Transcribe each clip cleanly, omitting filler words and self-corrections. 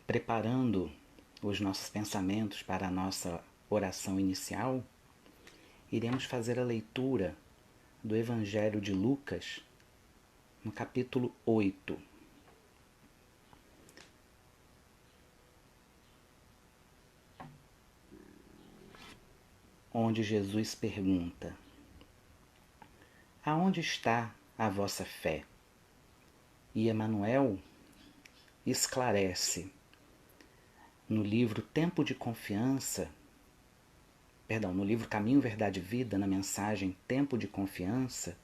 preparando os nossos pensamentos para a nossa oração inicial, iremos fazer a leitura do Evangelho de Lucas, no capítulo 8. Onde Jesus pergunta: aonde está a vossa fé? E Emmanuel esclarece no livro Tempo de Confiança, no livro Caminho, Verdade e Vida, na mensagem Tempo de Confiança,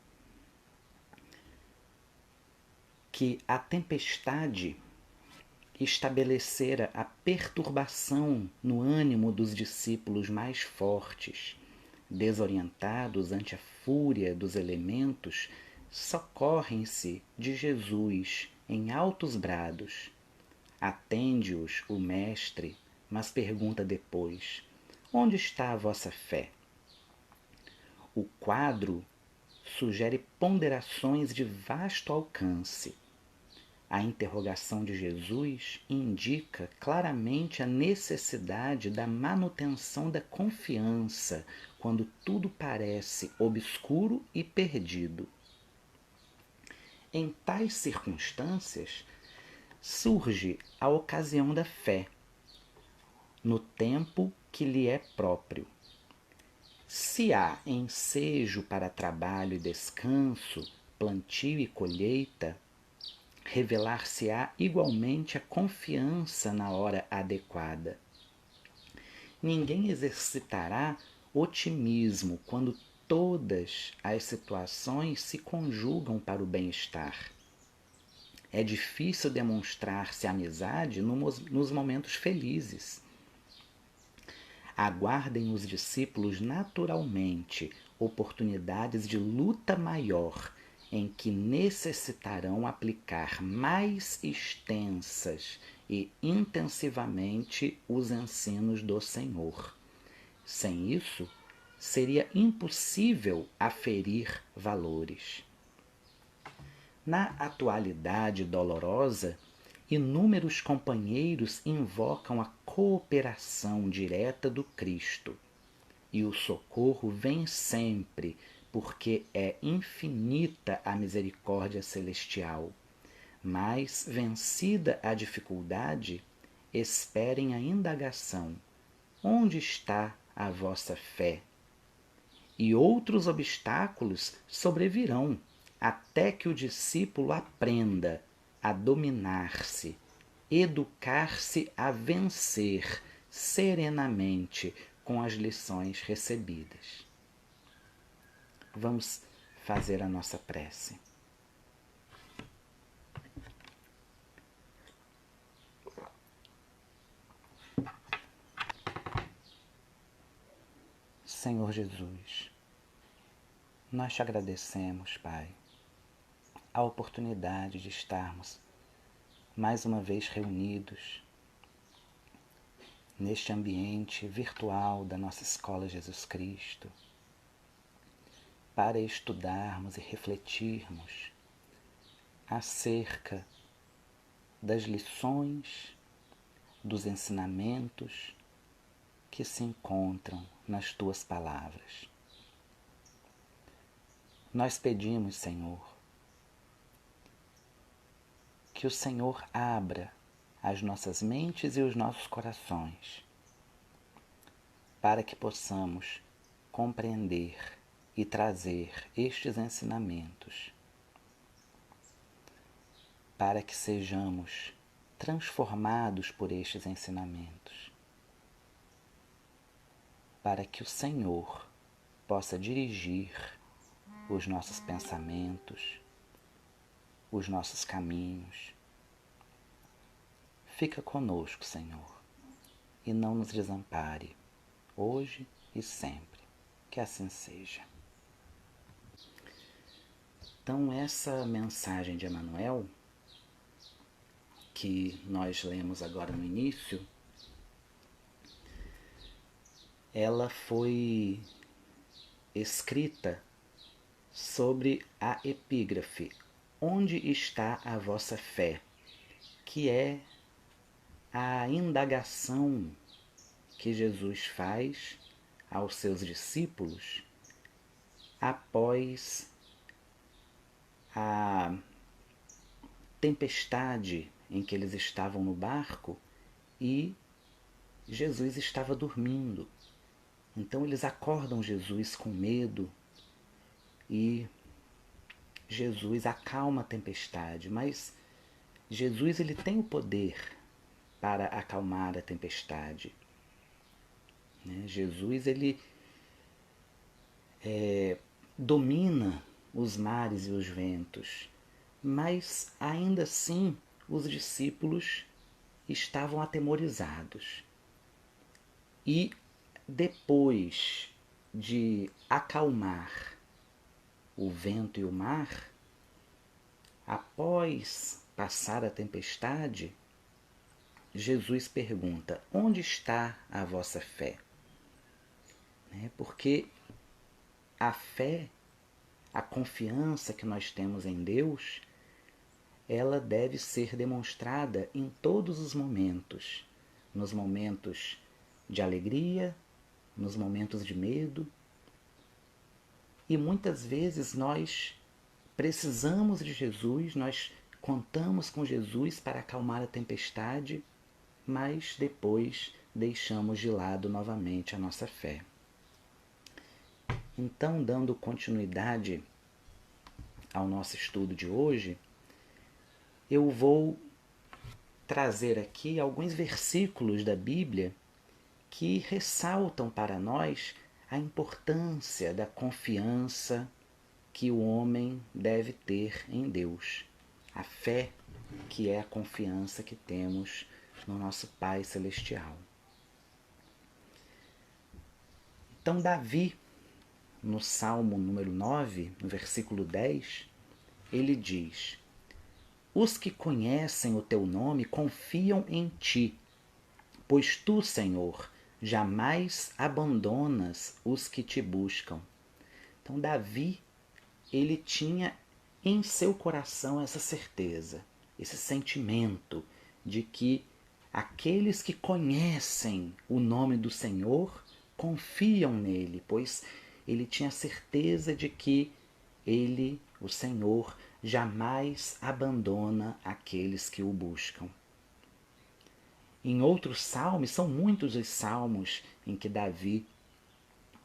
que a tempestade estabelecera a perturbação no ânimo dos discípulos mais fortes, desorientados ante a fúria dos elementos, socorrem-se de Jesus em altos brados. Atende-os o mestre, mas pergunta depois: onde está a vossa fé? O quadro sugere ponderações de vasto alcance. A interrogação de Jesus indica claramente a necessidade da manutenção da confiança quando tudo parece obscuro e perdido. Em tais circunstâncias, surge a ocasião da fé, no tempo que lhe é próprio. Se há ensejo para trabalho e descanso, plantio e colheita, revelar-se-á igualmente a confiança na hora adequada. Ninguém exercitará otimismo quando todas as situações se conjugam para o bem-estar. É difícil demonstrar-se amizade nos momentos felizes. Aguardem os discípulos naturalmente oportunidades de luta maior, em que necessitarão aplicar mais extensas e intensivamente os ensinos do Senhor. Sem isso, seria impossível aferir valores. Na atualidade dolorosa, inúmeros companheiros invocam a cooperação direta do Cristo, e o socorro vem sempre, porque é infinita a misericórdia celestial. Mas, vencida a dificuldade, esperem a indagação: onde está a vossa fé? E outros obstáculos sobrevirão, até que o discípulo aprenda a dominar-se, educar-se a vencer serenamente com as lições recebidas. Vamos fazer a nossa prece. Senhor Jesus, nós te agradecemos, Pai, a oportunidade de estarmos mais uma vez reunidos neste ambiente virtual da nossa Escola Jesus Cristo, para estudarmos e refletirmos acerca das lições, dos ensinamentos que se encontram nas tuas palavras. Nós pedimos, Senhor, que o Senhor abra as nossas mentes e os nossos corações, para que possamos compreender e trazer estes ensinamentos, para que sejamos transformados por estes ensinamentos, para que o Senhor possa dirigir os nossos pensamentos, os nossos caminhos. Fica conosco, Senhor, e não nos desampare, hoje e sempre. Que assim seja. Então, essa mensagem de Emmanuel, que nós lemos agora no início, ela foi escrita sobre a epígrafe: onde está a vossa fé? Que é a indagação que Jesus faz aos seus discípulos após a tempestade em que eles estavam no barco e Jesus estava dormindo. Então eles acordam Jesus com medo e Jesus acalma a tempestade, mas Jesus ele tem o poder para acalmar a tempestade. Jesus ele domina os mares e os ventos, mas ainda assim os discípulos estavam atemorizados. E depois de acalmar o vento e o mar, após passar a tempestade, Jesus pergunta: onde está a vossa fé? Porque a fé, a confiança que nós temos em Deus, ela deve ser demonstrada em todos os momentos. Nos momentos de alegria, nos momentos de medo. E muitas vezes nós precisamos de Jesus, nós contamos com Jesus para acalmar a tempestade, mas depois deixamos de lado novamente a nossa fé. Então, dando continuidade ao nosso estudo de hoje, eu vou trazer aqui alguns versículos da Bíblia que ressaltam para nós a importância da confiança que o homem deve ter em Deus. A fé, que é a confiança que temos no nosso Pai Celestial. Então, Davi, no Salmo número 9, no versículo 10, ele diz: os que conhecem o teu nome confiam em ti, pois tu, Senhor, jamais abandonas os que te buscam. Então, Davi, ele tinha em seu coração essa certeza, esse sentimento de que aqueles que conhecem o nome do Senhor confiam nele, pois ele tinha certeza de que ele, o Senhor, jamais abandona aqueles que o buscam. Em outros salmos, são muitos os salmos em que Davi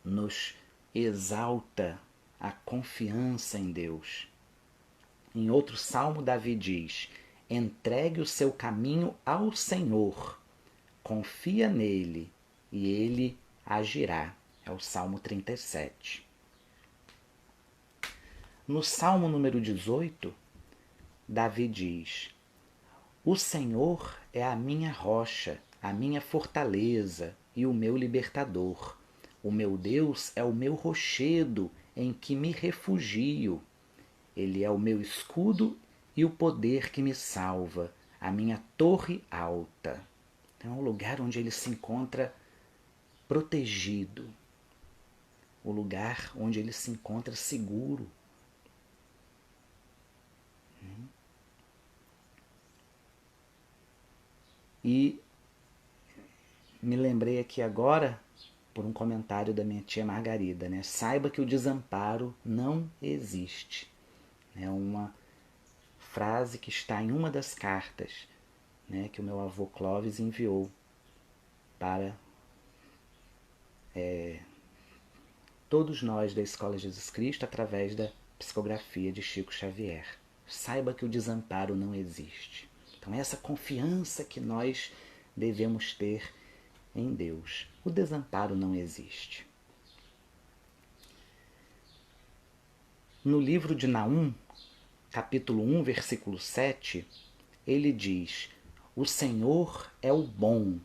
nos exalta a confiança em Deus. Em outro salmo, Davi diz: entregue o seu caminho ao Senhor, confia nele e ele agirá. É o Salmo 37. No Salmo número 18, Davi diz: o Senhor é a minha rocha, a minha fortaleza e o meu libertador. O meu Deus é o meu rochedo em que me refugio. Ele é o meu escudo e o poder que me salva, a minha torre alta. Então é um lugar onde ele se encontra protegido, o lugar onde ele se encontra seguro. E me lembrei aqui agora por um comentário da minha tia Margarida, né? Saiba que o desamparo não existe. É uma frase que está em uma das cartas, né, que o meu avô Clóvis enviou para todos nós da Escola Jesus Cristo através da psicografia de Chico Xavier. Saiba que o desamparo não existe. Então é essa confiança que nós devemos ter em Deus. O desamparo não existe. No livro de Naum, capítulo 1, versículo 7, ele diz: o Senhor é o bom,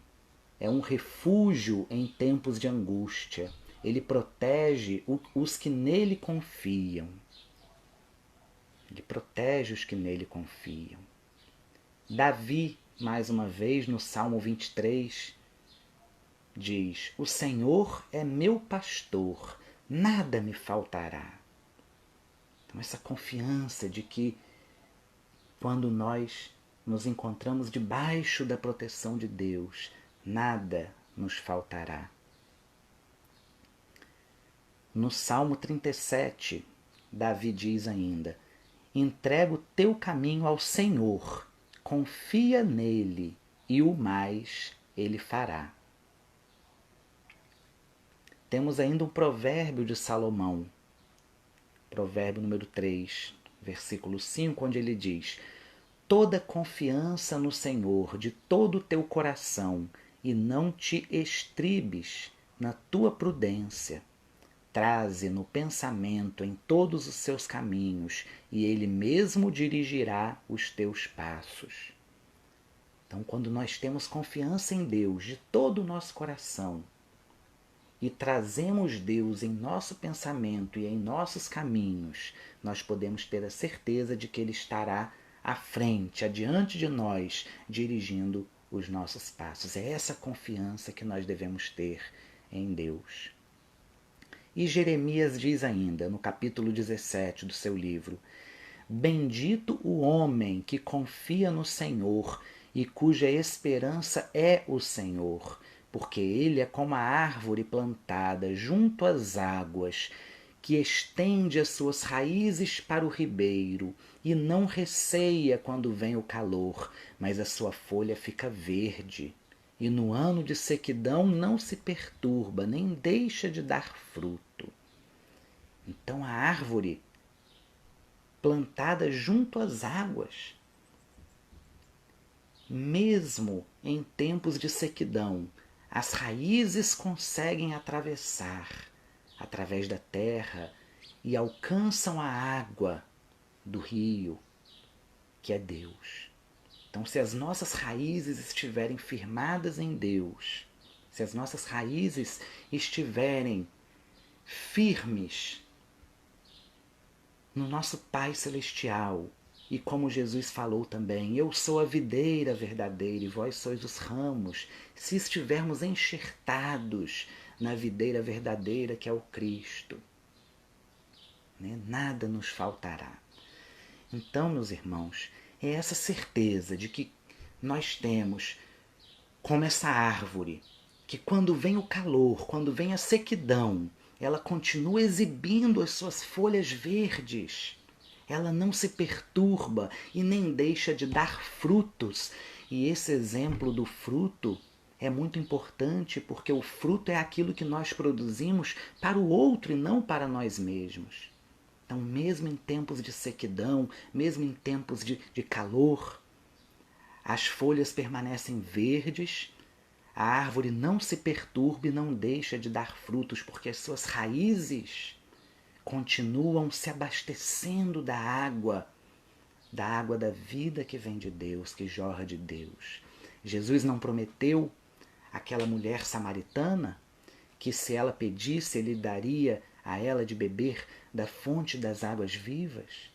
é um refúgio em tempos de angústia. Ele protege os que nele confiam. Ele protege os que nele confiam. Davi, mais uma vez, no Salmo 23, diz: o Senhor é meu pastor, nada me faltará. Então essa confiança de que quando nós nos encontramos debaixo da proteção de Deus, nada nos faltará. No Salmo 37, Davi diz ainda: entrega o teu caminho ao Senhor, confia nele e o mais ele fará. Temos ainda um provérbio de Salomão, provérbio número 3, versículo 5, onde ele diz: toda confiança no Senhor de todo o teu coração e não te estribes na tua prudência. Traze no pensamento em todos os seus caminhos, e ele mesmo dirigirá os teus passos. Então, quando nós temos confiança em Deus de todo o nosso coração e trazemos Deus em nosso pensamento e em nossos caminhos, nós podemos ter a certeza de que Ele estará à frente, adiante de nós, dirigindo os nossos passos. É essa confiança que nós devemos ter em Deus. E Jeremias diz ainda, no capítulo 17 do seu livro: bendito o homem que confia no Senhor e cuja esperança é o Senhor, porque ele é como a árvore plantada junto às águas, que estende as suas raízes para o ribeiro e não receia quando vem o calor, mas a sua folha fica verde. E no ano de sequidão não se perturba, nem deixa de dar fruto. Então a árvore plantada junto às águas, mesmo em tempos de sequidão, as raízes conseguem atravessar através da terra e alcançam a água do rio, que é Deus. Então, se as nossas raízes estiverem firmadas em Deus, se as nossas raízes estiverem firmes no nosso Pai Celestial, e como Jesus falou também: eu sou a videira verdadeira e vós sois os ramos. Se estivermos enxertados na videira verdadeira, que é o Cristo, nada nos faltará. Então, meus irmãos, é essa certeza de que nós temos, como essa árvore, que quando vem o calor, quando vem a sequidão, ela continua exibindo as suas folhas verdes. Ela não se perturba e nem deixa de dar frutos. E esse exemplo do fruto é muito importante, porque o fruto é aquilo que nós produzimos para o outro e não para nós mesmos. Então, mesmo em tempos de sequidão, mesmo em tempos de calor, as folhas permanecem verdes, a árvore não se perturba e não deixa de dar frutos, porque as suas raízes continuam se abastecendo da água da vida que vem de Deus, que jorra de Deus. Jesus não prometeu àquela mulher samaritana que, se ela pedisse, ele daria a ela de beber da fonte das águas vivas?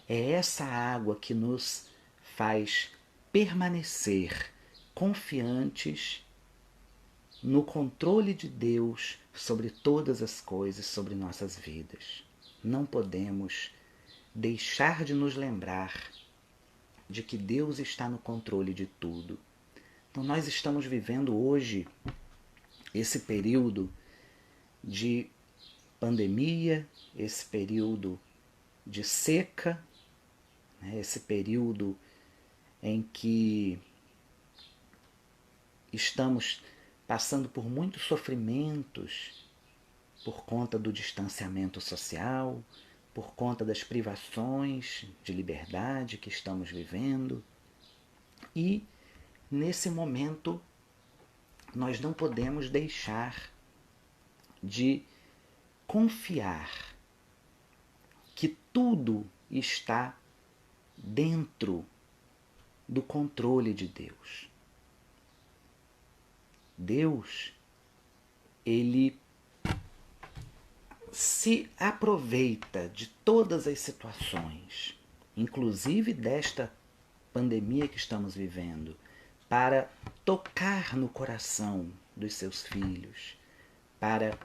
É essa água que nos faz permanecer confiantes no controle de Deus sobre todas as coisas, sobre nossas vidas. Não podemos deixar de nos lembrar de que Deus está no controle de tudo. Então, nós estamos vivendo hoje esse período de pandemia, esse período de seca, esse período em que estamos passando por muitos sofrimentos por conta do distanciamento social, por conta das privações de liberdade que estamos vivendo. E, nesse momento, nós não podemos deixar de confiar que tudo está dentro do controle de Deus. Deus, ele se aproveita de todas as situações, inclusive desta pandemia que estamos vivendo, para tocar no coração dos seus filhos, para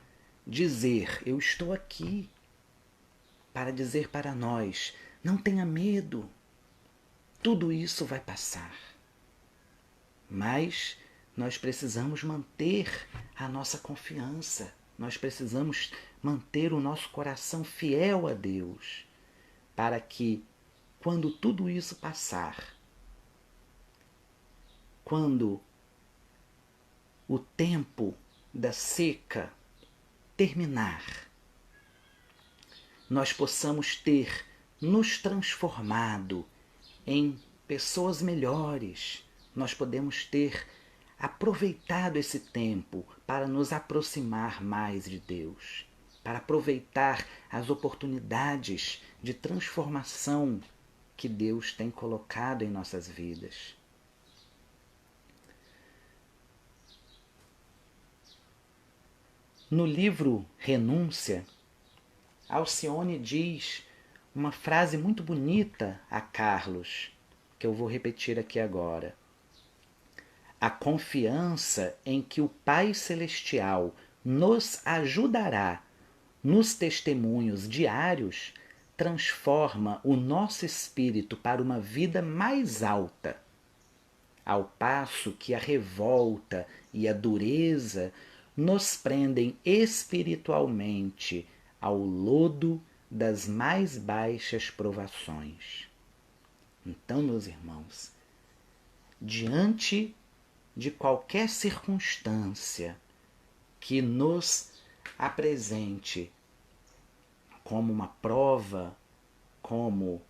dizer: eu estou aqui, para dizer para nós: não tenha medo, tudo isso vai passar. Mas nós precisamos manter a nossa confiança. Nós precisamos manter o nosso coração fiel a Deus, para que, quando tudo isso passar, quando o tempo da seca terminar, nós possamos ter nos transformado em pessoas melhores. Nós podemos ter aproveitado esse tempo para nos aproximar mais de Deus, para aproveitar as oportunidades de transformação que Deus tem colocado em nossas vidas. No livro Renúncia, Alcione diz uma frase muito bonita a Carlos, que eu vou repetir aqui agora. A confiança em que o Pai Celestial nos ajudará nos testemunhos diários transforma o nosso espírito para uma vida mais alta, ao passo que a revolta e a dureza nos prendem espiritualmente ao lodo das mais baixas provações. Então, meus irmãos, diante de qualquer circunstância que nos apresente como uma prova, como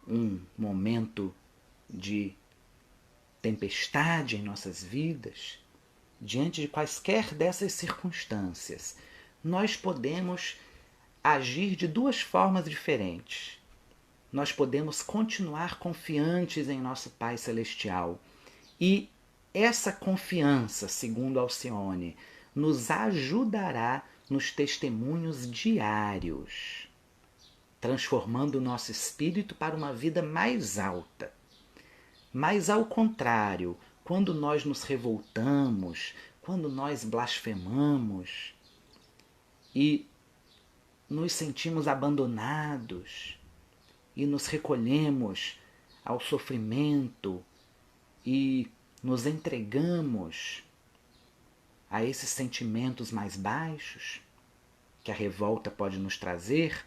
um momento de tempestade em nossas vidas, diante de quaisquer dessas circunstâncias, nós podemos agir de duas formas diferentes. Nós podemos continuar confiantes em nosso Pai Celestial e essa confiança, segundo Alcione, nos ajudará nos testemunhos diários, transformando o nosso espírito para uma vida mais alta. Mas, ao contrário, quando nós nos revoltamos, quando nós blasfemamos e nos sentimos abandonados e nos recolhemos ao sofrimento e nos entregamos a esses sentimentos mais baixos que a revolta pode nos trazer,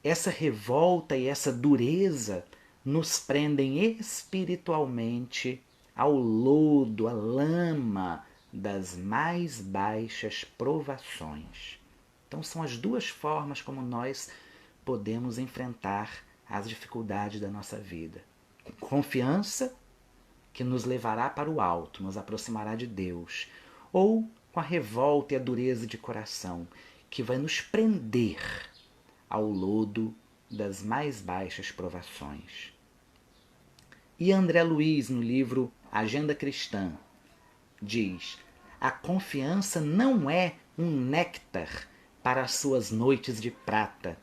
essa revolta e essa dureza nos prendem espiritualmente ao lodo, à lama das mais baixas provações. Então são as duas formas como nós podemos enfrentar as dificuldades da nossa vida. Confiança, que nos levará para o alto, nos aproximará de Deus, ou com a revolta e a dureza de coração, que vai nos prender ao lodo das mais baixas provações. E André Luiz, no livro Agenda Cristã, diz: a confiança não é um néctar para as suas noites de prata,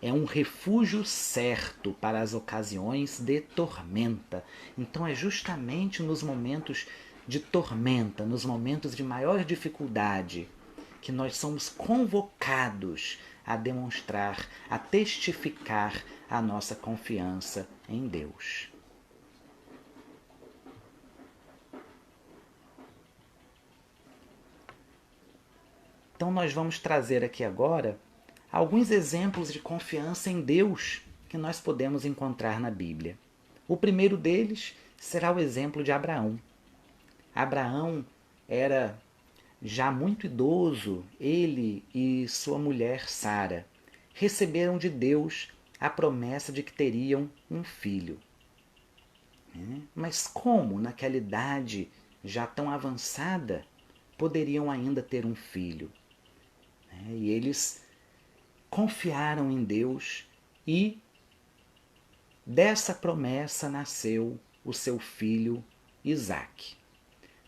é um refúgio certo para as ocasiões de tormenta. Então é justamente nos momentos de tormenta, nos momentos de maior dificuldade, que nós somos convocados a demonstrar, a testificar a nossa confiança em Deus. Então nós vamos trazer aqui agora alguns exemplos de confiança em Deus que nós podemos encontrar na Bíblia. O primeiro deles será o exemplo de Abraão. Abraão era já muito idoso, ele e sua mulher Sara receberam de Deus a promessa de que teriam um filho. Mas como, naquela idade já tão avançada, poderiam ainda ter um filho? E eles confiaram em Deus e dessa promessa nasceu o seu filho Isaque.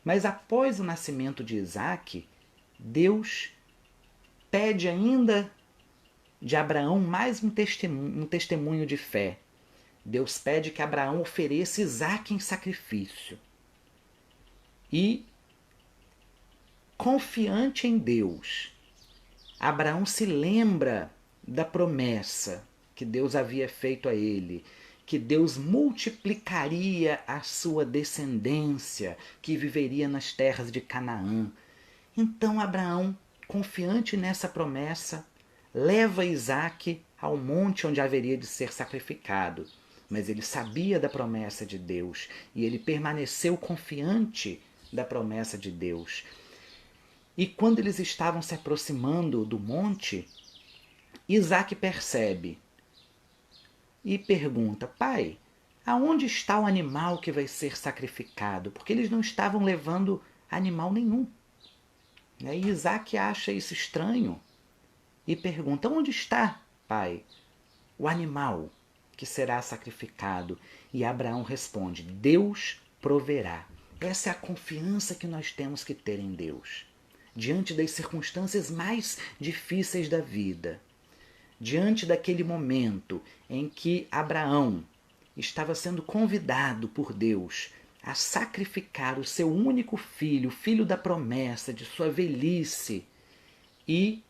Mas após o nascimento de Isaque, Deus pede ainda de Abraão mais um testemunho de fé. Deus pede que Abraão ofereça Isaque em sacrifício. E, confiante em Deus, Abraão se lembra da promessa que Deus havia feito a ele, que Deus multiplicaria a sua descendência, que viveria nas terras de Canaã. Então Abraão, confiante nessa promessa, leva Isaque ao monte onde haveria de ser sacrificado. Mas ele sabia da promessa de Deus e ele permaneceu confiante da promessa de Deus. E quando eles estavam se aproximando do monte, Isaque percebe e pergunta: pai, aonde está o animal que vai ser sacrificado? Porque eles não estavam levando animal nenhum. E Isaque acha isso estranho e pergunta: onde está, pai, o animal que será sacrificado? E Abraão responde: Deus proverá. Essa é a confiança que nós temos que ter em Deus. Diante das circunstâncias mais difíceis da vida, diante daquele momento em que Abraão estava sendo convidado por Deus a sacrificar o seu único filho, o filho da promessa, de sua velhice, e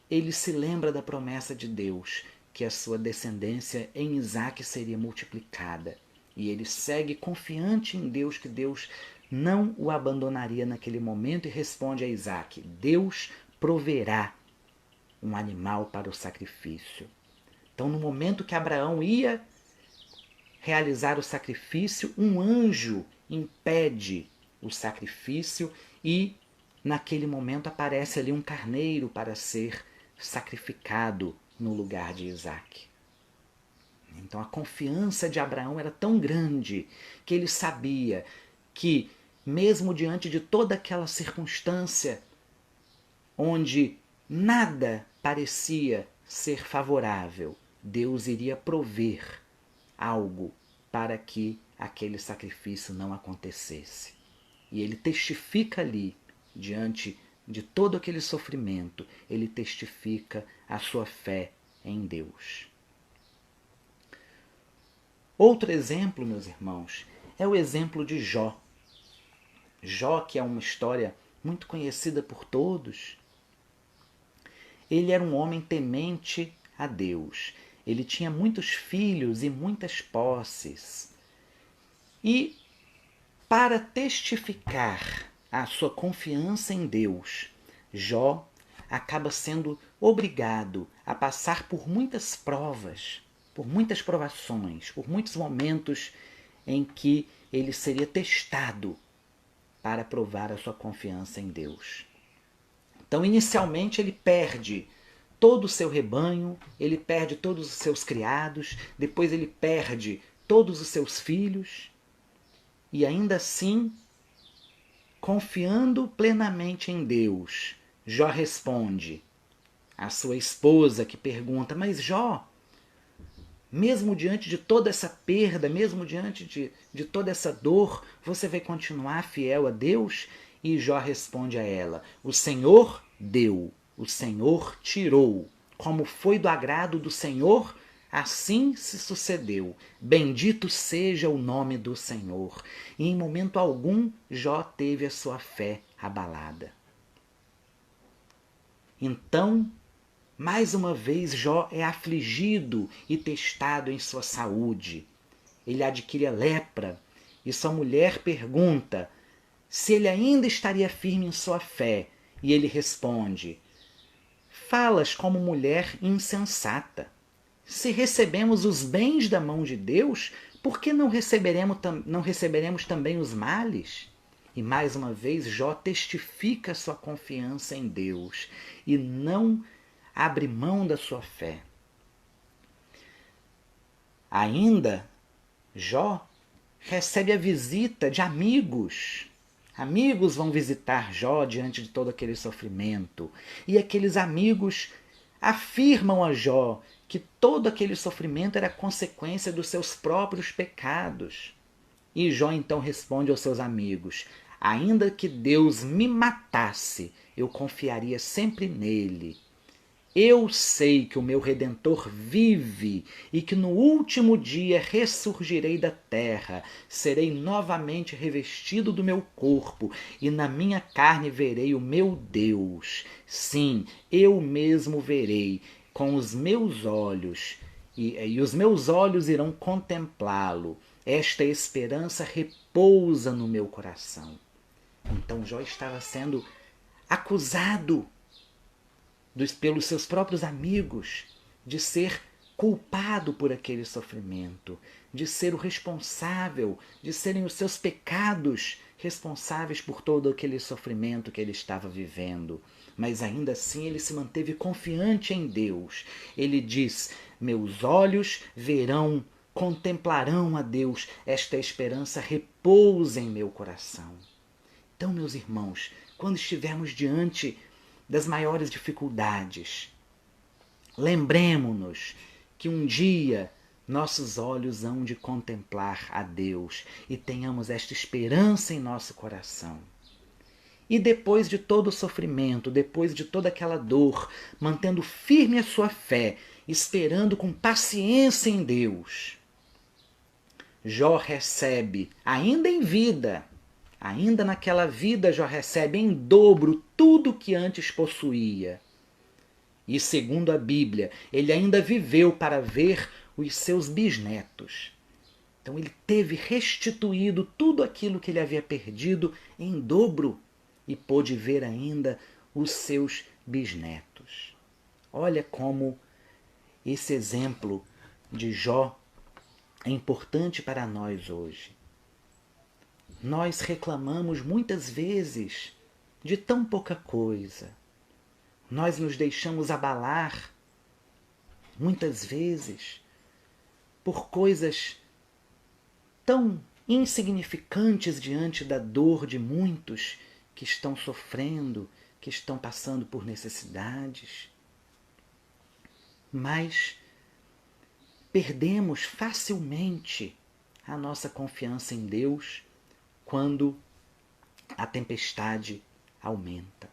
ele se lembra da promessa de Deus, que a sua descendência em Isaque seria multiplicada. E ele segue confiante em Deus, que Deus não o abandonaria naquele momento, e responde a Isaque: Deus proverá um animal para o sacrifício. Então, no momento que Abraão ia realizar o sacrifício, um anjo impede o sacrifício e, naquele momento, aparece ali um carneiro para ser sacrificado no lugar de Isaque. Então, a confiança de Abraão era tão grande que ele sabia que, mesmo diante de toda aquela circunstância onde nada parecia ser favorável, Deus iria prover algo para que aquele sacrifício não acontecesse. E ele testifica ali, diante de todo aquele sofrimento, ele testifica a sua fé em Deus. Outro exemplo, meus irmãos, é o exemplo de Jó. Jó, que é uma história muito conhecida por todos, ele era um homem temente a Deus. Ele tinha muitos filhos e muitas posses. E, para testificar a sua confiança em Deus, Jó acaba sendo obrigado a passar por muitas provas, por muitas provações, por muitos momentos em que ele seria testado para provar a sua confiança em Deus. Então, inicialmente, ele perde todo o seu rebanho, ele perde todos os seus criados, depois ele perde todos os seus filhos, e ainda assim, confiando plenamente em Deus, Jó responde à sua esposa, que pergunta: mas Jó, mesmo diante de toda essa perda, mesmo diante de toda essa dor, você vai continuar fiel a Deus? E Jó responde a ela: o Senhor deu, o Senhor tirou. Como foi do agrado do Senhor, assim se sucedeu. Bendito seja o nome do Senhor. E em momento algum, Jó teve a sua fé abalada. Então, mais uma vez, Jó é afligido e testado em sua saúde. Ele adquire a lepra e sua mulher pergunta se ele ainda estaria firme em sua fé. E ele responde: falas como mulher insensata. Se recebemos os bens da mão de Deus, por que não receberemos também os males? E mais uma vez Jó testifica sua confiança em Deus e não abre mão da sua fé. Ainda, Jó recebe a visita de amigos. Amigos vão visitar Jó diante de todo aquele sofrimento. E aqueles amigos afirmam a Jó que todo aquele sofrimento era consequência dos seus próprios pecados. E Jó então responde aos seus amigos: ainda que Deus me matasse, eu confiaria sempre nele. Eu sei que o meu Redentor vive e que no último dia ressurgirei da terra, serei novamente revestido do meu corpo e na minha carne verei o meu Deus. Sim, eu mesmo verei com os meus olhos e os meus olhos irão contemplá-lo. Esta esperança repousa no meu coração. Então Jó estava sendo acusado pelos seus próprios amigos de ser culpado por aquele sofrimento, de ser o responsável, de serem os seus pecados responsáveis por todo aquele sofrimento que ele estava vivendo. Mas ainda assim ele se manteve confiante em Deus. Ele diz: meus olhos verão, contemplarão a Deus, esta esperança repousa em meu coração. Então, meus irmãos, quando estivermos diante das maiores dificuldades, lembremo-nos que um dia nossos olhos hão de contemplar a Deus e tenhamos esta esperança em nosso coração. E depois de todo o sofrimento, depois de toda aquela dor, mantendo firme a sua fé, esperando com paciência em Deus, Jó recebe, ainda em vida, ainda naquela vida, Jó recebe em dobro tudo que antes possuía. E segundo a Bíblia, ele ainda viveu para ver os seus bisnetos. Então ele teve restituído tudo aquilo que ele havia perdido em dobro e pôde ver ainda os seus bisnetos. Olha como esse exemplo de Jó é importante para nós hoje. Nós reclamamos muitas vezes de tão pouca coisa. Nós nos deixamos abalar muitas vezes por coisas tão insignificantes diante da dor de muitos que estão sofrendo, que estão passando por necessidades. Mas perdemos facilmente a nossa confiança em Deus quando a tempestade aumenta.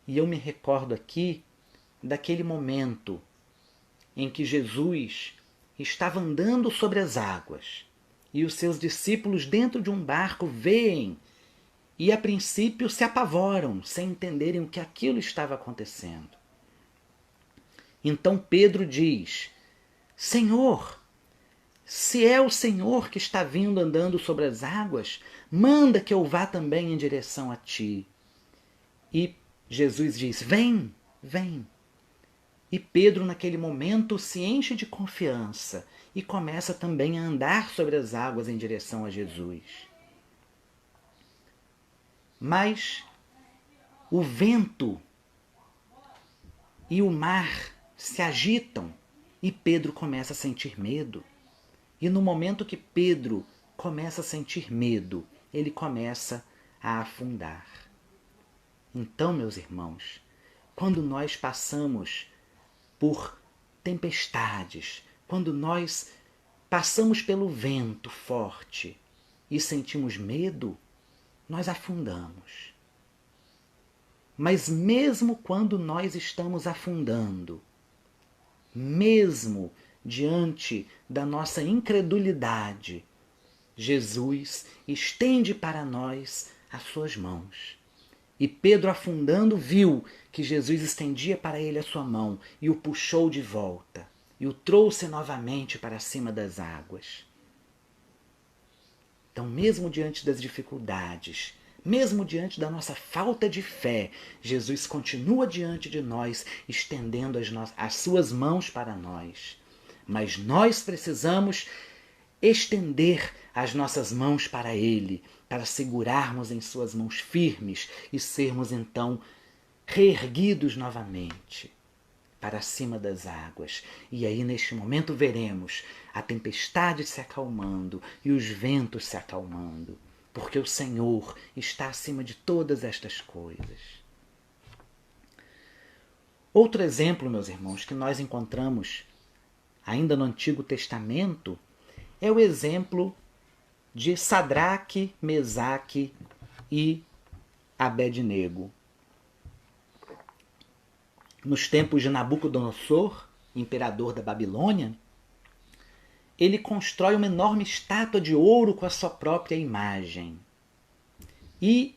E eu me recordo aqui daquele momento em que Jesus estava andando sobre as águas e os seus discípulos dentro de um barco veem e a princípio se apavoram sem entenderem o que aquilo estava acontecendo. Então Pedro diz: Senhor, se é o Senhor que está vindo andando sobre as águas, manda que eu vá também em direção a ti. E Jesus diz: vem, vem. E Pedro, naquele momento, se enche de confiança e começa também a andar sobre as águas em direção a Jesus. Mas o vento e o mar se agitam e Pedro começa a sentir medo. E no momento que Pedro começa a sentir medo, ele começa a afundar. Então, meus irmãos, quando nós passamos por tempestades, quando nós passamos pelo vento forte e sentimos medo, nós afundamos. Mas mesmo quando nós estamos afundando, mesmo diante da nossa incredulidade, Jesus estende para nós as suas mãos. E Pedro, afundando, viu que Jesus estendia para ele a sua mão e o puxou de volta e o trouxe novamente para cima das águas. Então, mesmo diante das dificuldades, mesmo diante da nossa falta de fé, Jesus continua diante de nós, estendendo as suas mãos para nós. Mas nós precisamos estender as nossas mãos para Ele, para segurarmos em suas mãos firmes e sermos então reerguidos novamente para cima das águas. E aí neste momento veremos a tempestade se acalmando e os ventos se acalmando, porque o Senhor está acima de todas estas coisas. Outro exemplo, meus irmãos, que nós encontramos ainda no Antigo Testamento é o exemplo de Sadraque, Mesaque e Abednego. Nos tempos de Nabucodonosor, imperador da Babilônia, ele constrói uma enorme estátua de ouro com a sua própria imagem. E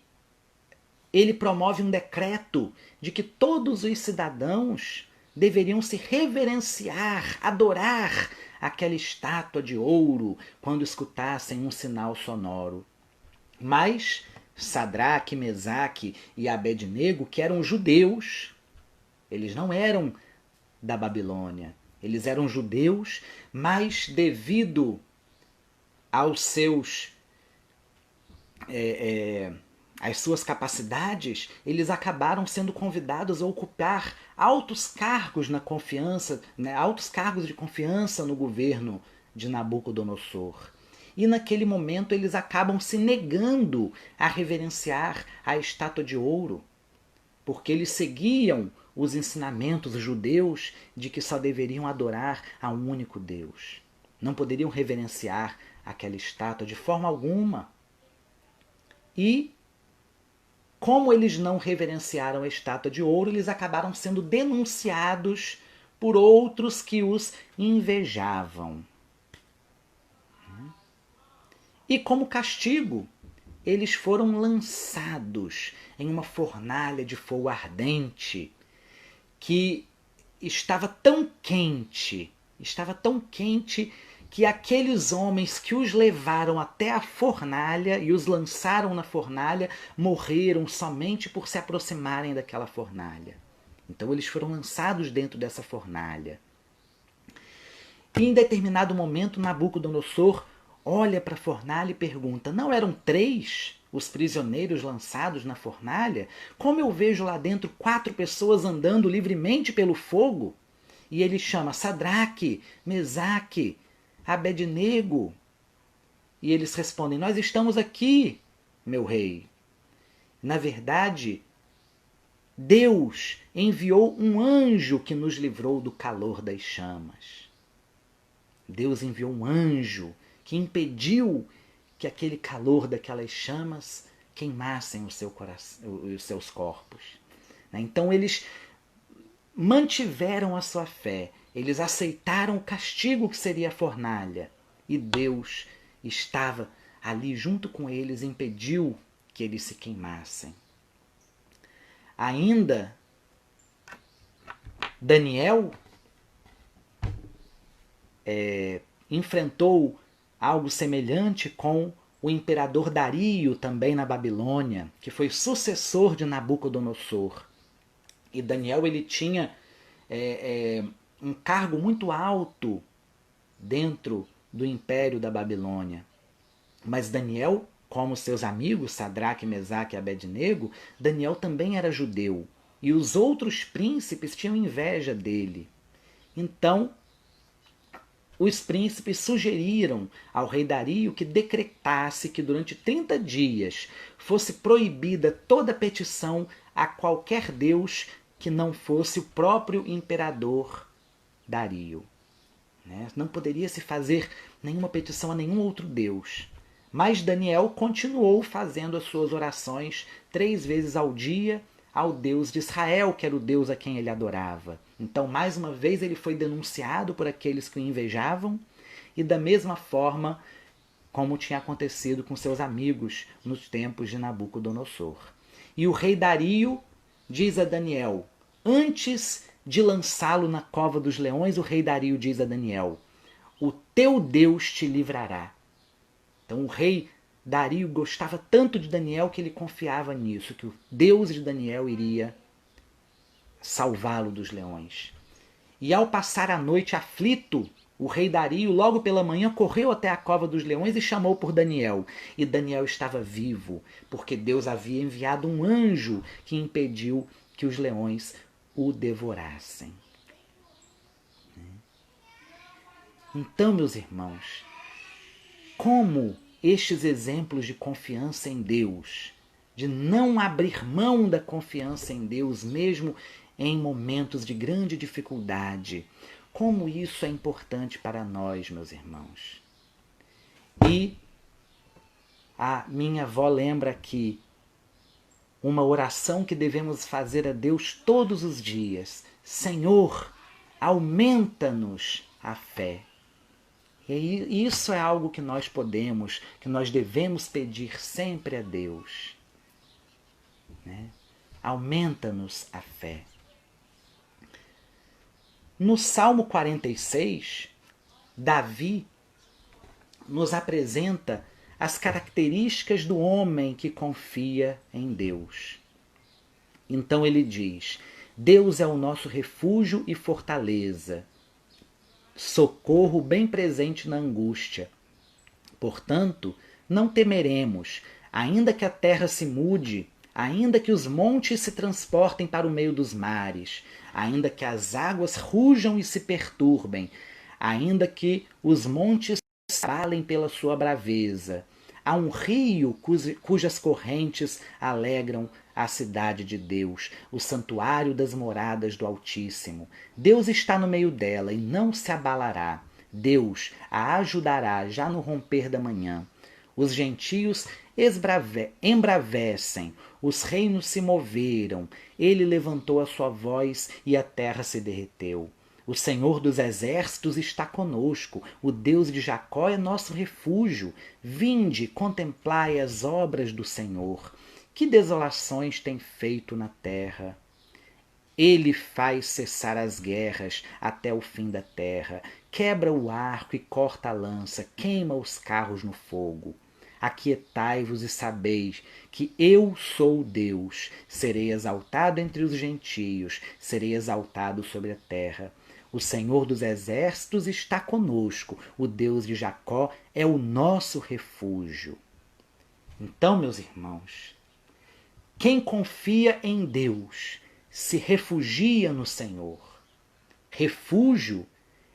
ele promove um decreto de que todos os cidadãos deveriam se reverenciar, adorar aquela estátua de ouro quando escutassem um sinal sonoro. Mas Sadraque, Mesaque e Abednego, que eram judeus, eles não eram da Babilônia. Eles eram judeus, mas devido aos seus as suas capacidades, eles acabaram sendo convidados a ocupar altos cargos na confiança, né, altos cargos de confiança no governo de Nabucodonosor. E naquele momento eles acabam se negando a reverenciar a estátua de ouro, porque eles seguiam os ensinamentos judeus de que só deveriam adorar a um único Deus. Não poderiam reverenciar aquela estátua de forma alguma. E, como eles não reverenciaram a estátua de ouro, eles acabaram sendo denunciados por outros que os invejavam. E como castigo, eles foram lançados em uma fornalha de fogo ardente que estava tão quente que aqueles homens que os levaram até a fornalha e os lançaram na fornalha morreram somente por se aproximarem daquela fornalha. Então eles foram lançados dentro dessa fornalha. E em determinado momento Nabucodonosor olha para a fornalha e pergunta: não eram 3 os prisioneiros lançados na fornalha? Como eu vejo lá dentro 4 pessoas andando livremente pelo fogo? E ele chama Sadraque, Mesaque, Abednego. E eles respondem: nós estamos aqui, meu rei. Na verdade, Deus enviou um anjo que nos livrou do calor das chamas. Deus enviou um anjo que impediu que aquele calor daquelas chamas queimassem os seus corpos. Então eles mantiveram a sua fé, eles aceitaram o castigo que seria a fornalha, e Deus estava ali junto com eles e impediu que eles se queimassem. Ainda Daniel enfrentou algo semelhante com o imperador Dario, também na Babilônia, que foi sucessor de Nabucodonosor. E Daniel ele tinha um cargo muito alto dentro do império da Babilônia. Mas Daniel, como seus amigos Sadraque, Mesaque e Abednego, Daniel também era judeu. E os outros príncipes tinham inveja dele. Então, os príncipes sugeriram ao rei Dario que decretasse que durante 30 dias fosse proibida toda petição a qualquer deus que não fosse o próprio imperador Dario. Não poderia se fazer nenhuma petição a nenhum outro deus. Mas Daniel continuou fazendo as suas orações 3 vezes ao dia ao Deus de Israel, que era o Deus a quem ele adorava. Então, mais uma vez, ele foi denunciado por aqueles que o invejavam, e da mesma forma como tinha acontecido com seus amigos nos tempos de Nabucodonosor. E o rei Dario diz a Daniel, antes de lançá-lo na cova dos leões, o rei Dario diz a Daniel: o teu Deus te livrará. Então o rei Dario gostava tanto de Daniel que ele confiava nisso, que o Deus de Daniel iria salvá-lo dos leões. E ao passar a noite aflito, o rei Dario, logo pela manhã, correu até a cova dos leões e chamou por Daniel. E Daniel estava vivo, porque Deus havia enviado um anjo que impediu que os leões o devorassem. Então, meus irmãos, como estes exemplos de confiança em Deus, de não abrir mão da confiança em Deus, mesmo em momentos de grande dificuldade, como isso é importante para nós, meus irmãos. E a minha avó lembra aqui uma oração que devemos fazer a Deus todos os dias: Senhor, aumenta-nos a fé. E isso é algo que nós podemos, que nós devemos pedir sempre a Deus. Aumenta-nos a fé. No Salmo 46, Davi nos apresenta as características do homem que confia em Deus. Então ele diz: Deus é o nosso refúgio e fortaleza, socorro bem presente na angústia. Portanto, não temeremos, ainda que a terra se mude, ainda que os montes se transportem para o meio dos mares, ainda que as águas rujam e se perturbem, ainda que os montes se abalem pela sua braveza. Há um rio cujas correntes alegram a cidade de Deus, o santuário das moradas do Altíssimo. Deus está no meio dela e não se abalará. Deus a ajudará já no romper da manhã. Os gentios embravecem, os reinos se moveram, ele levantou a sua voz e a terra se derreteu. O Senhor dos exércitos está conosco, o Deus de Jacó é nosso refúgio. Vinde, contemplai as obras do Senhor. Que desolações tem feito na terra! Ele faz cessar as guerras até o fim da terra, quebra o arco e corta a lança, queima os carros no fogo. Aquietai-vos e sabeis que eu sou Deus, serei exaltado entre os gentios, serei exaltado sobre a terra. O Senhor dos exércitos está conosco, o Deus de Jacó é o nosso refúgio. Então, meus irmãos, quem confia em Deus se refugia no Senhor. Refúgio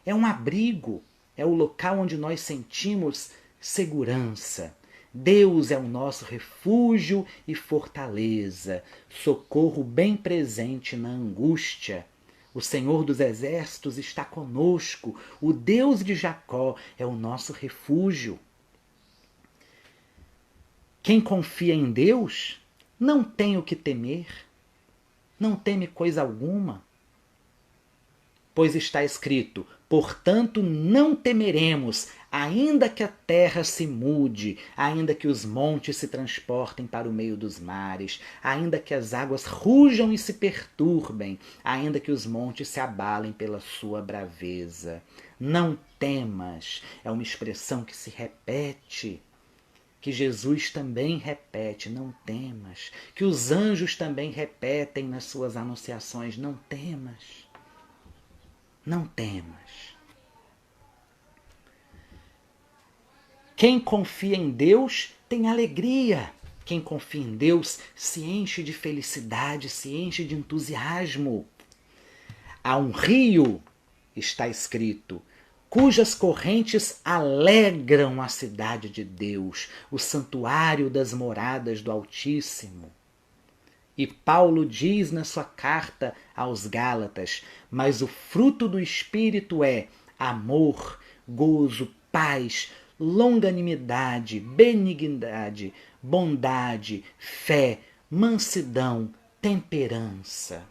é um abrigo, é o local onde nós sentimos segurança. Deus é o nosso refúgio e fortaleza, socorro bem presente na angústia. O Senhor dos exércitos está conosco, o Deus de Jacó é o nosso refúgio. Quem confia em Deus não tem o que temer, não teme coisa alguma, pois está escrito: portanto não temeremos, ainda que a terra se mude, ainda que os montes se transportem para o meio dos mares, ainda que as águas rujam e se perturbem, ainda que os montes se abalem pela sua braveza. Não temas, é uma expressão que se repete, que Jesus também repete, não temas, que os anjos também repetem nas suas anunciações, não temas, não temas. Quem confia em Deus tem alegria. Quem confia em Deus se enche de felicidade, se enche de entusiasmo. Há um rio, está escrito, cujas correntes alegram a cidade de Deus, o santuário das moradas do Altíssimo. E Paulo diz na sua carta aos Gálatas: mas o fruto do Espírito é amor, gozo, paz, longanimidade, benignidade, bondade, fé, mansidão, temperança.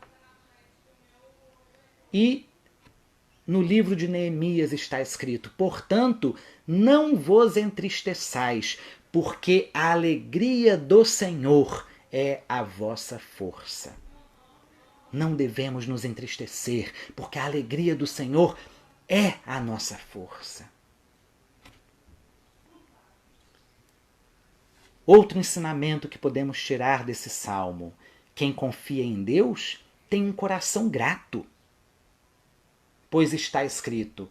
E no livro de Neemias está escrito: portanto, não vos entristeçais, porque a alegria do Senhor é a vossa força. Não devemos nos entristecer, porque a alegria do Senhor é a nossa força. Outro ensinamento que podemos tirar desse salmo: quem confia em Deus tem um coração grato. Pois está escrito: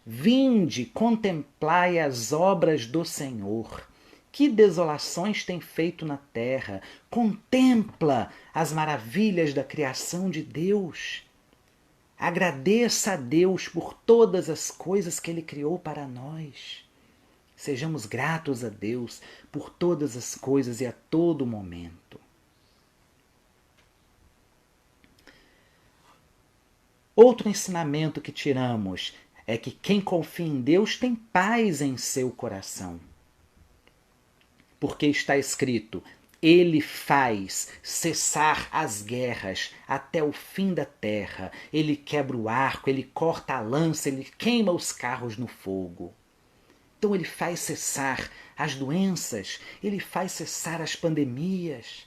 vinde, contemplai as obras do Senhor. Que desolações tem feito na terra. Contempla as maravilhas da criação de Deus. Agradeça a Deus por todas as coisas que Ele criou para nós. Sejamos gratos a Deus por todas as coisas e a todo momento. Outro ensinamento que tiramos é que quem confia em Deus tem paz em seu coração. Porque está escrito: Ele faz cessar as guerras até o fim da terra. Ele quebra o arco, ele corta a lança, ele queima os carros no fogo. Então ele faz cessar as doenças, ele faz cessar as pandemias,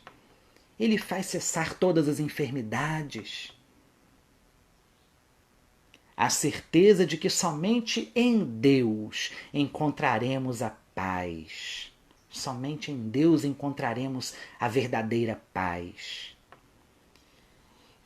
ele faz cessar todas as enfermidades. A certeza de que somente em Deus encontraremos a paz. Somente em Deus encontraremos a verdadeira paz.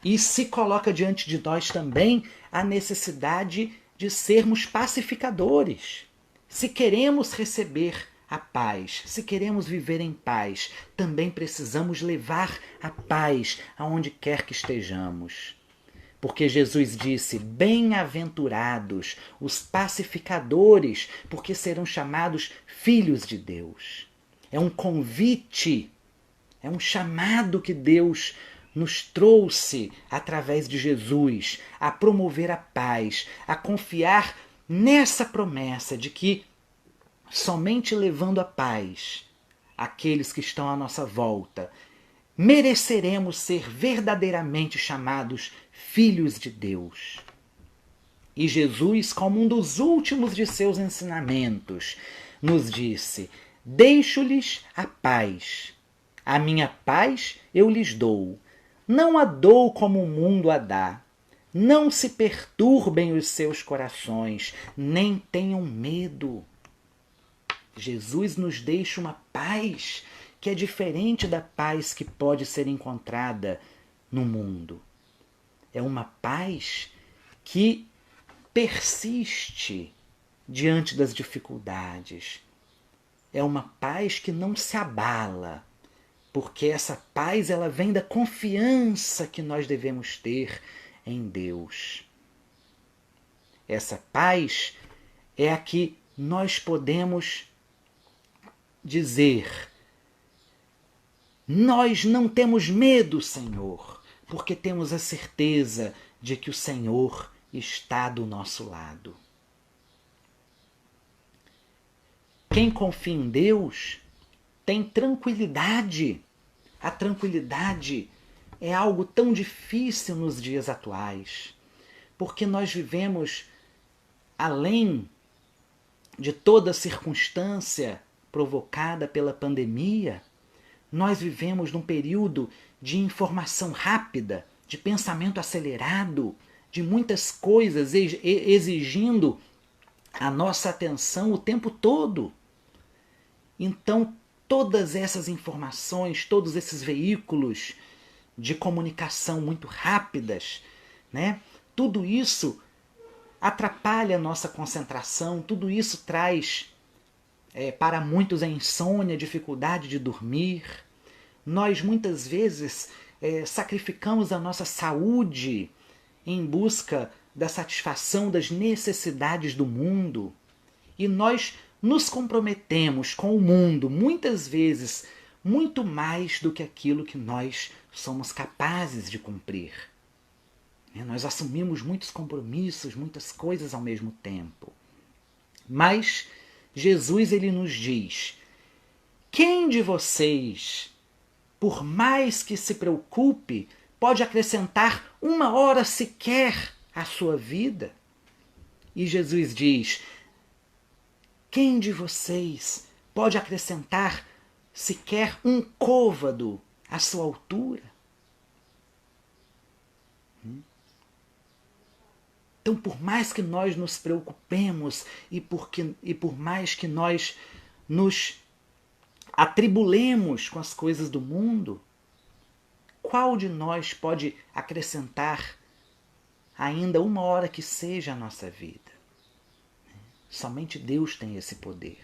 E se coloca diante de nós também a necessidade de sermos pacificadores. Se queremos receber a paz, se queremos viver em paz, também precisamos levar a paz aonde quer que estejamos. Porque Jesus disse, bem-aventurados os pacificadores, porque serão chamados filhos de Deus. É um convite, é um chamado que Deus nos trouxe através de Jesus a promover a paz, a confiar nessa promessa de que somente levando a paz àqueles que estão à nossa volta, mereceremos ser verdadeiramente chamados filhos de Deus. E Jesus, como um dos últimos de seus ensinamentos, nos disse, deixo-lhes a paz. A minha paz eu lhes dou. Não a dou como o mundo a dá. Não se perturbem os seus corações, nem tenham medo. Jesus nos deixa uma paz que é diferente da paz que pode ser encontrada no mundo. É uma paz que persiste diante das dificuldades. É uma paz que não se abala, porque essa paz ela vem da confiança que nós devemos ter em Deus. Essa paz é a que nós podemos dizer: nós não temos medo, Senhor, porque temos a certeza de que o Senhor está do nosso lado. Quem confia em Deus tem tranquilidade. A tranquilidade é algo tão difícil nos dias atuais, porque nós vivemos, além de toda circunstância provocada pela pandemia, nós vivemos num período de informação rápida, de pensamento acelerado, de muitas coisas exigindo a nossa atenção o tempo todo. Então, todas essas informações, todos esses veículos de comunicação muito rápidas, né? Tudo isso atrapalha a nossa concentração, tudo isso traz para muitos a insônia, dificuldade de dormir. Nós muitas vezes sacrificamos a nossa saúde em busca da satisfação das necessidades do mundo. E nós nos comprometemos com o mundo, muitas vezes, muito mais do que aquilo que nós somos capazes de cumprir. Nós assumimos muitos compromissos, muitas coisas ao mesmo tempo. Mas Jesus ele nos diz, quem de vocês, por mais que se preocupe, pode acrescentar 1 hora sequer à sua vida? E Jesus diz, quem de vocês pode acrescentar sequer 1 côvado à sua altura? Então, por mais que nós nos preocupemos e por mais que nós nos atribulemos com as coisas do mundo, qual de nós pode acrescentar ainda 1 hora que seja à nossa vida? Somente Deus tem esse poder.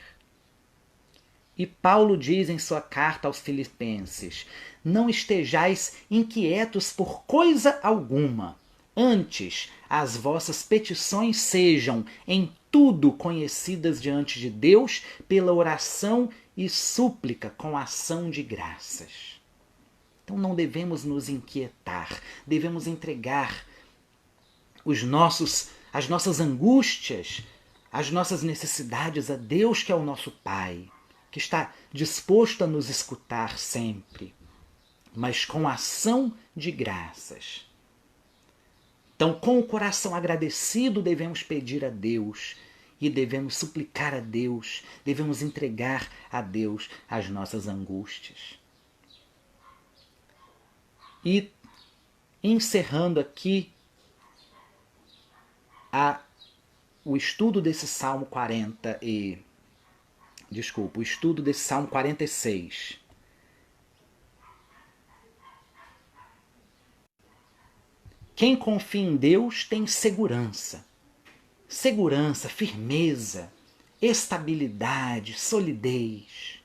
E Paulo diz em sua carta aos Filipenses, não estejais inquietos por coisa alguma, antes as vossas petições sejam em tudo conhecidas diante de Deus pela oração e súplica com ação de graças. Então não devemos nos inquietar, devemos entregar as nossas angústias, as nossas necessidades a Deus, que é o nosso Pai, que está disposto a nos escutar sempre, mas com ação de graças. Então, com o coração agradecido, devemos pedir a Deus e devemos suplicar a Deus, devemos entregar a Deus as nossas angústias. E, encerrando aqui o estudo desse Salmo 46. Quem confia em Deus tem segurança. Segurança, firmeza, estabilidade, solidez.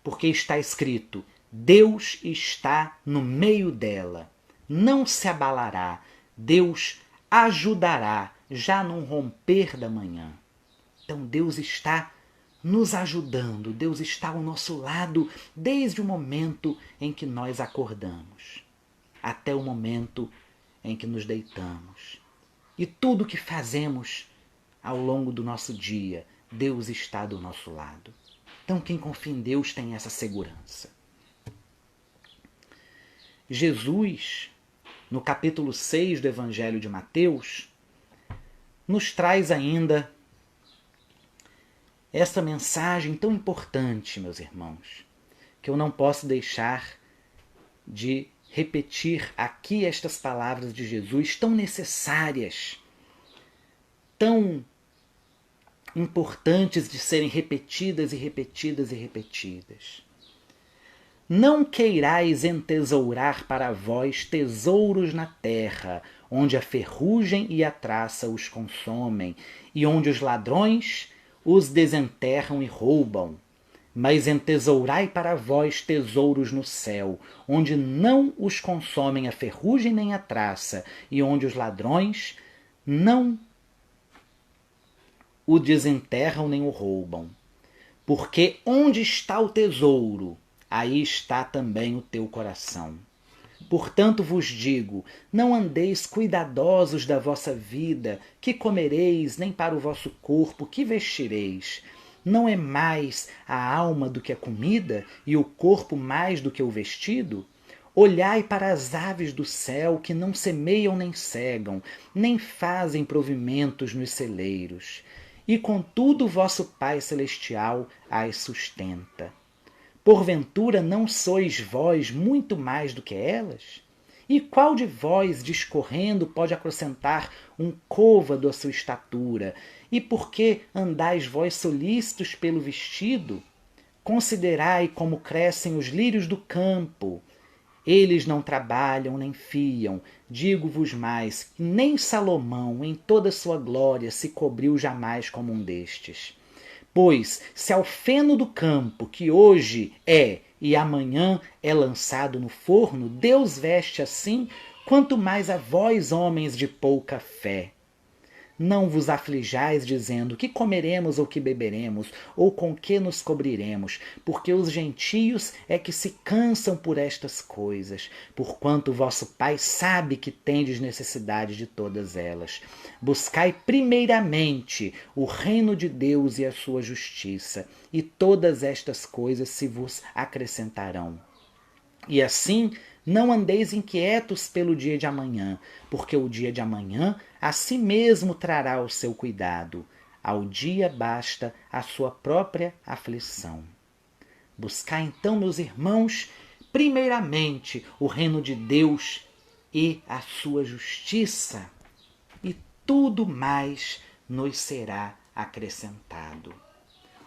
Porque está escrito: Deus está no meio dela, não se abalará, Deus ajudará já no romper da manhã. Então Deus está nos ajudando, Deus está ao nosso lado desde o momento em que nós acordamos, até o momento em que nos deitamos. E tudo que fazemos ao longo do nosso dia, Deus está do nosso lado. Então quem confia em Deus tem essa segurança. Jesus, no capítulo 6 do Evangelho de Mateus, nos traz ainda essa mensagem tão importante, meus irmãos, que eu não posso deixar de repetir aqui estas palavras de Jesus tão necessárias, tão importantes de serem repetidas e repetidas e repetidas. Não queirais entesourar para vós tesouros na terra, onde a ferrugem e a traça os consomem, e onde os ladrões os desenterram e roubam. Mas entesourai para vós tesouros no céu, onde não os consomem a ferrugem nem a traça, e onde os ladrões não o desenterram nem o roubam. Porque onde está o tesouro, aí está também o teu coração. Portanto vos digo, não andeis cuidadosos da vossa vida, que comereis, nem para o vosso corpo, que vestireis. Não é mais a alma do que a comida, e o corpo mais do que o vestido? Olhai para as aves do céu, que não semeiam nem cegam, nem fazem provimentos nos celeiros. E contudo vosso Pai Celestial as sustenta. Porventura não sois vós muito mais do que elas? E qual de vós, discorrendo, pode acrescentar um côvado à sua estatura? E por que andais vós solícitos pelo vestido? Considerai como crescem os lírios do campo. Eles não trabalham nem fiam. Digo-vos mais, que nem Salomão, em toda sua glória, se cobriu jamais como um destes. Pois, se ao feno do campo, que hoje é e amanhã é lançado no forno, Deus veste assim, quanto mais a vós, homens de pouca fé. Não vos aflijais dizendo que comeremos ou que beberemos, ou com que nos cobriremos, porque os gentios é que se cansam por estas coisas, porquanto vosso Pai sabe que tendes necessidade de todas elas. Buscai primeiramente o reino de Deus e a sua justiça, e todas estas coisas se vos acrescentarão. E assim não andeis inquietos pelo dia de amanhã, porque o dia de amanhã a si mesmo trará o seu cuidado. Ao dia basta a sua própria aflição. Buscai então, meus irmãos, primeiramente o reino de Deus e a sua justiça, e tudo mais nos será acrescentado.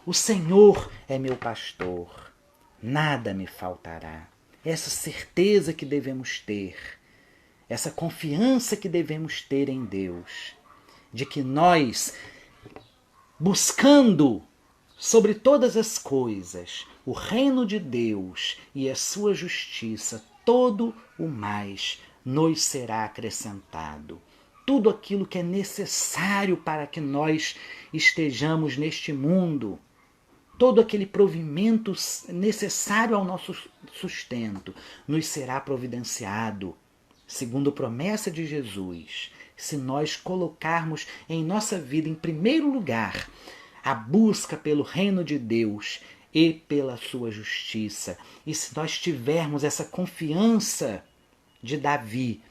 O Senhor é meu pastor, nada me faltará. Essa certeza que devemos ter, essa confiança que devemos ter em Deus, de que nós, buscando sobre todas as coisas o reino de Deus e a sua justiça, todo o mais nos será acrescentado. Tudo aquilo que é necessário para que nós estejamos neste mundo, todo aquele provimento necessário ao nosso sustento nos será providenciado, segundo promessa de Jesus, se nós colocarmos em nossa vida em primeiro lugar a busca pelo reino de Deus e pela sua justiça. E se nós tivermos essa confiança de Davi,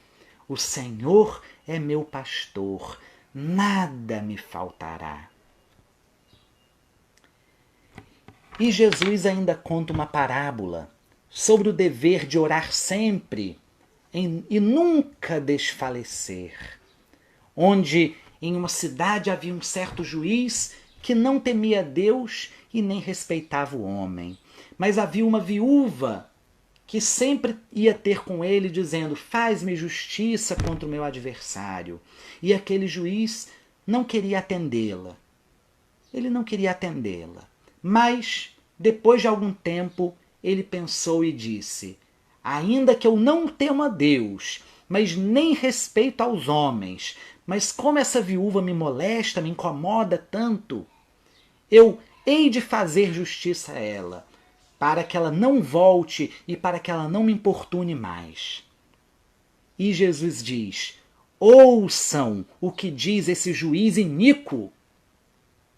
o Senhor é meu pastor, nada me faltará. E Jesus ainda conta uma parábola sobre o dever de orar sempre e nunca desfalecer. onde em uma cidade havia um certo juiz que não temia Deus e nem respeitava o homem. Mas havia uma viúva que sempre ia ter com ele dizendo: faz-me justiça contra o meu adversário. E aquele juiz não queria atendê-la. Ele não queria atendê-la. Mas, depois de algum tempo, ele pensou e disse: ainda que eu não tema Deus, mas nem respeito aos homens, mas como essa viúva me molesta, me incomoda tanto, eu hei de fazer justiça a ela, para que ela não volte e para que ela não me importune mais. E Jesus diz: ouçam o que diz esse juiz iníquo.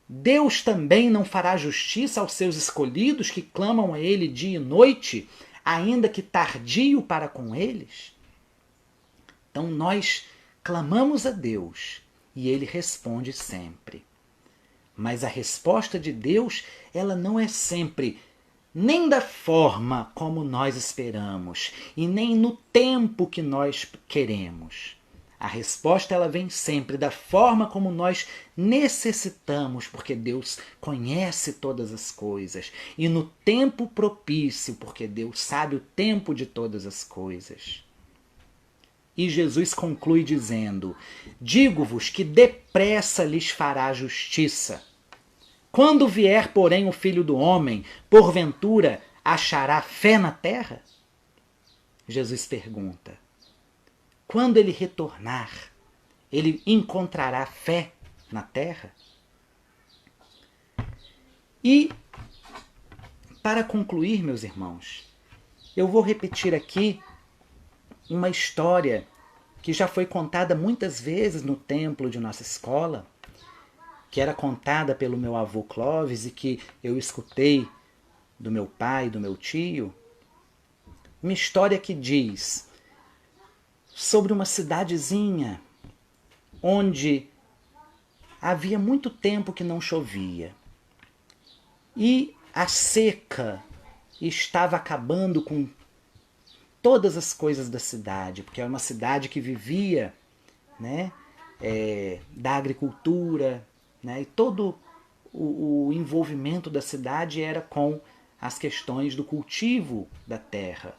Deus também não fará justiça aos seus escolhidos que clamam a Ele dia e noite, ainda que tardio para com eles? Então nós clamamos a Deus e Ele responde sempre. Mas a resposta de Deus, ela não é sempre nem da forma como nós esperamos e nem no tempo que nós queremos. A resposta ela vem sempre da forma como nós necessitamos, porque Deus conhece todas as coisas, e no tempo propício, porque Deus sabe o tempo de todas as coisas. E Jesus conclui dizendo: digo-vos que depressa lhes fará justiça. Quando vier, porém, o Filho do Homem, porventura achará fé na terra? Jesus pergunta. Quando ele retornar, ele encontrará fé na terra? E, para concluir, meus irmãos, eu vou repetir aqui uma história que já foi contada muitas vezes no templo de nossa escola, que era contada pelo meu avô Clóvis e que eu escutei do meu pai e do meu tio. Uma história que diz sobre uma cidadezinha onde havia muito tempo que não chovia. E a seca estava acabando com todas as coisas da cidade, porque era uma cidade que vivia, né, da agricultura, né, e todo o envolvimento da cidade era com as questões do cultivo da terra.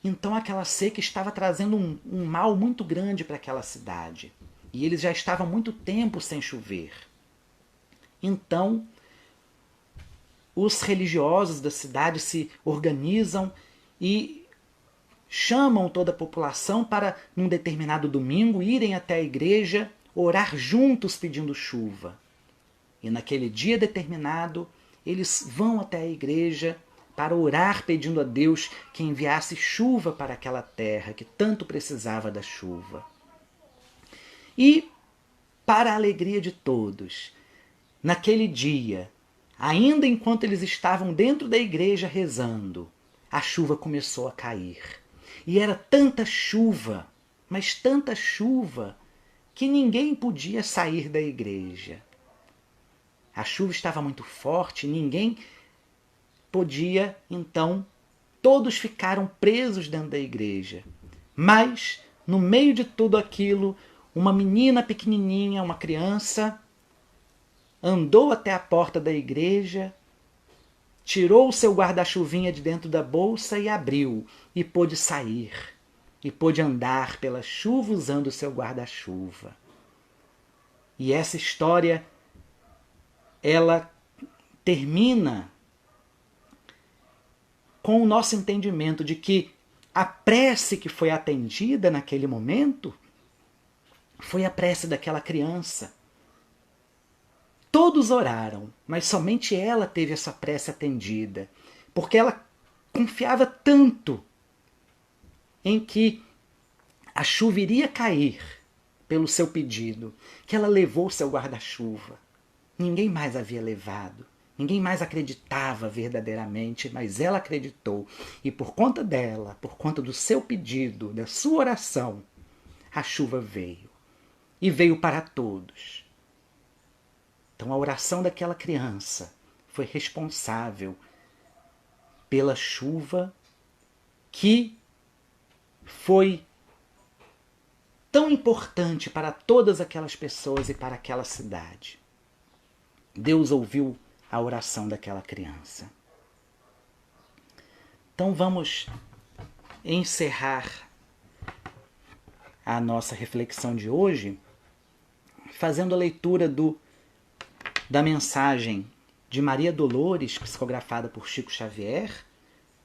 Então aquela seca estava trazendo um mal muito grande para aquela cidade. E eles já estavam há muito tempo sem chover. Então, os religiosos da cidade se organizam e chamam toda a população para, num determinado domingo, irem até a igreja, orar juntos pedindo chuva. E naquele dia determinado, eles vão até a igreja para orar pedindo a Deus que enviasse chuva para aquela terra que tanto precisava da chuva. E, para a alegria de todos, naquele dia, ainda enquanto eles estavam dentro da igreja rezando, a chuva começou a cair. E era tanta chuva, mas tanta chuva, que ninguém podia sair da igreja. A chuva estava muito forte, ninguém podia, então, todos ficaram presos dentro da igreja. Mas, no meio de tudo aquilo, uma menina pequenininha, uma criança, andou até a porta da igreja, tirou o seu guarda-chuvinha de dentro da bolsa e abriu, e pôde sair, e pôde andar pela chuva usando o seu guarda-chuva. E essa história, ela termina com o nosso entendimento de que a prece que foi atendida naquele momento foi a prece daquela criança. Todos oraram, mas somente ela teve essa prece atendida, porque ela confiava tanto em que a chuva iria cair pelo seu pedido, que ela levou o seu guarda-chuva. Ninguém mais havia levado, ninguém mais acreditava verdadeiramente, mas ela acreditou. E por conta dela, por conta do seu pedido, da sua oração, a chuva veio. E veio para todos. Então a oração daquela criança foi responsável pela chuva que foi tão importante para todas aquelas pessoas e para aquela cidade. Deus ouviu a oração daquela criança. Então vamos encerrar a nossa reflexão de hoje fazendo a leitura da mensagem de Maria Dolores, psicografada por Chico Xavier,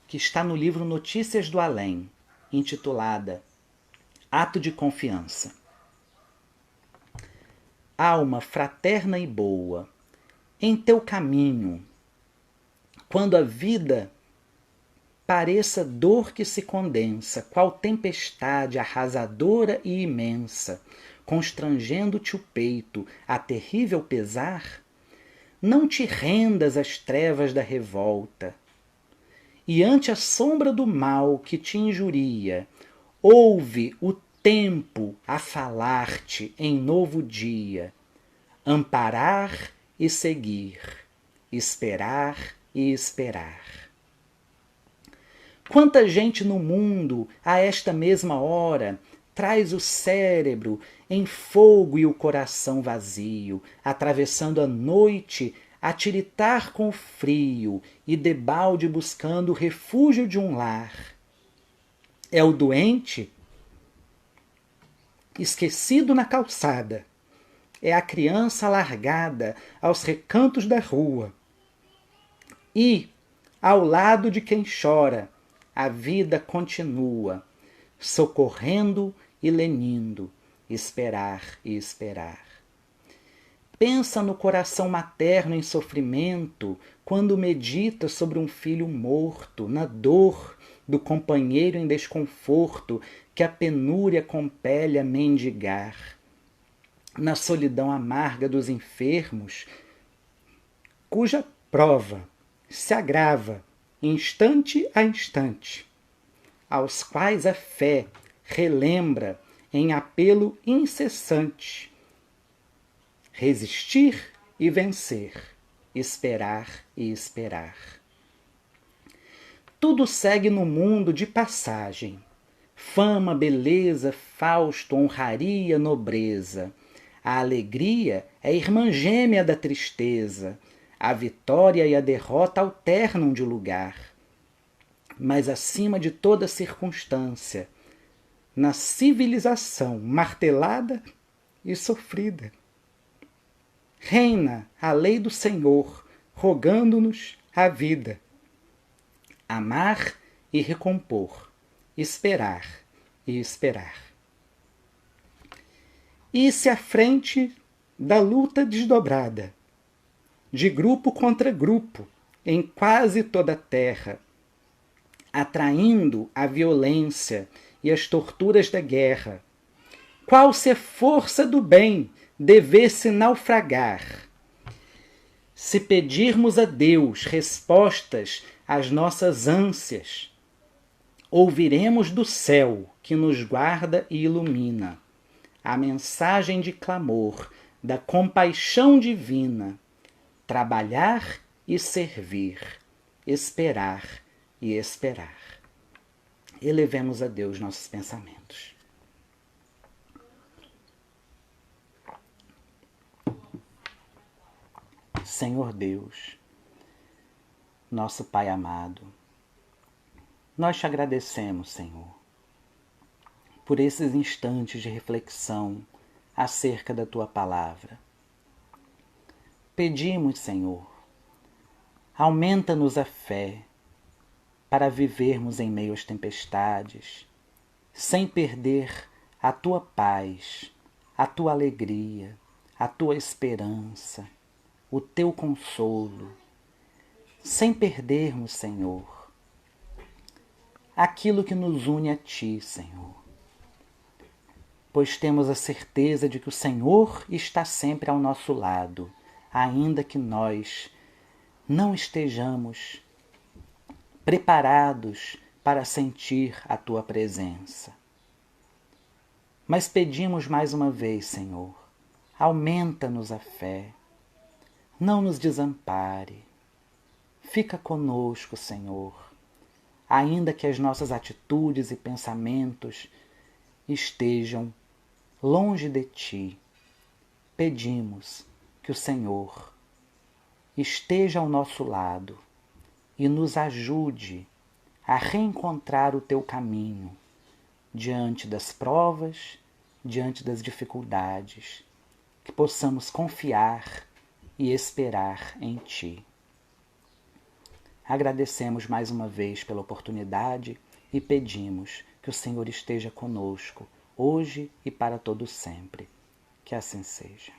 que está no livro Notícias do Além, intitulada Ato de Confiança. Alma fraterna e boa, em teu caminho, quando a vida pareça dor que se condensa, qual tempestade arrasadora e imensa, constrangendo-te o peito a terrível pesar, não te rendas às trevas da revolta, e ante a sombra do mal que te injuria, ouve o tempo a falar-te em novo dia, amparar e seguir, esperar e esperar. Quanta gente no mundo, a esta mesma hora, traz o cérebro em fogo e o coração vazio, atravessando a noite a tiritar com o frio e debalde buscando o refúgio de um lar. É o doente esquecido na calçada, é a criança largada aos recantos da rua. E, ao lado de quem chora, a vida continua, socorrendo e lenindo, esperar e esperar. Pensa no coração materno em sofrimento, quando medita sobre um filho morto, na dor do companheiro em desconforto que a penúria compele a mendigar, na solidão amarga dos enfermos, cuja prova se agrava instante a instante, aos quais a fé relembra em apelo incessante. Resistir e vencer, esperar e esperar. Tudo segue no mundo de passagem. Fama, beleza, Fausto, honraria, nobreza. A alegria é irmã gêmea da tristeza. A vitória e a derrota alternam de lugar. Mas acima de toda circunstância, na civilização martelada e sofrida, reina a lei do Senhor, rogando-nos a vida. Amar e recompor, esperar e esperar. E se à frente da luta desdobrada, de grupo contra grupo, em quase toda a terra, atraindo a violência e as torturas da guerra, qual se a força do bem devesse naufragar? Se pedirmos a Deus respostas às nossas ânsias, ouviremos do céu que nos guarda e ilumina a mensagem de clamor da compaixão divina, trabalhar e servir, esperar e esperar. Elevemos a Deus nossos pensamentos. Senhor Deus, nosso Pai amado, nós te agradecemos, Senhor, por esses instantes de reflexão acerca da Tua Palavra. Pedimos, Senhor, aumenta-nos a fé para vivermos em meio às tempestades, sem perder a Tua paz, a Tua alegria, a Tua esperança, o Teu consolo, sem perdermos, Senhor, aquilo que nos une a Ti, Senhor. Pois temos a certeza de que o Senhor está sempre ao nosso lado, ainda que nós não estejamos preparados para sentir a Tua presença. Mas pedimos mais uma vez, Senhor, aumenta-nos a fé, não nos desampare, fica conosco, Senhor, ainda que as nossas atitudes e pensamentos estejam longe de Ti. Pedimos que o Senhor esteja ao nosso lado e nos ajude a reencontrar o Teu caminho diante das provas, diante das dificuldades, que possamos confiar e esperar em Ti. Agradecemos mais uma vez pela oportunidade e pedimos que o Senhor esteja conosco, hoje e para todo sempre. Que assim seja.